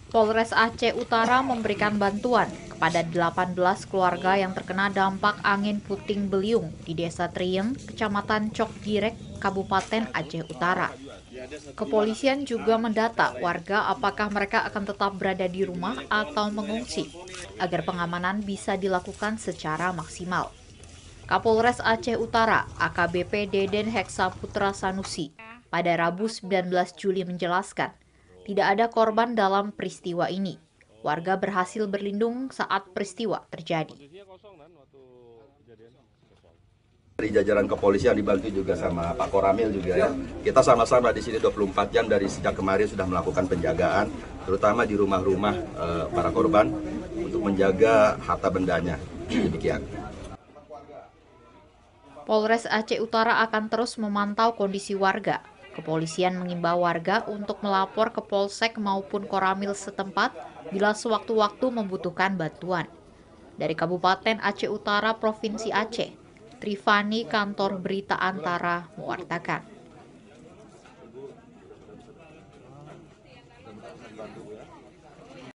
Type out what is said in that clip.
Polres Aceh Utara memberikan bantuan kepada 18 keluarga yang terkena dampak angin puting beliung di Desa Triyeng, Kecamatan Cok Girek, Kabupaten Aceh Utara. Kepolisian juga mendata warga apakah mereka akan tetap berada di rumah atau mengungsi, agar pengamanan bisa dilakukan secara maksimal. Kapolres Aceh Utara, AKBP Deden Heksa Putra Sanusi, pada Rabu 19 Juli menjelaskan, tidak ada korban dalam peristiwa ini. Warga berhasil berlindung saat peristiwa terjadi. Dari jajaran kepolisian dibantu juga sama Pak Koramil juga ya. Kita sama-sama di sini 24 jam dari sejak kemarin sudah melakukan penjagaan, terutama di rumah-rumah para korban untuk menjaga harta bendanya. Demikian. Polres Aceh Utara akan terus memantau kondisi warga. Kepolisian mengimbau warga untuk melapor ke Polsek maupun Koramil setempat bila sewaktu-waktu membutuhkan bantuan. Dari Kabupaten Aceh Utara, Provinsi Aceh, Trifani, Kantor Berita Antara, mewartakan.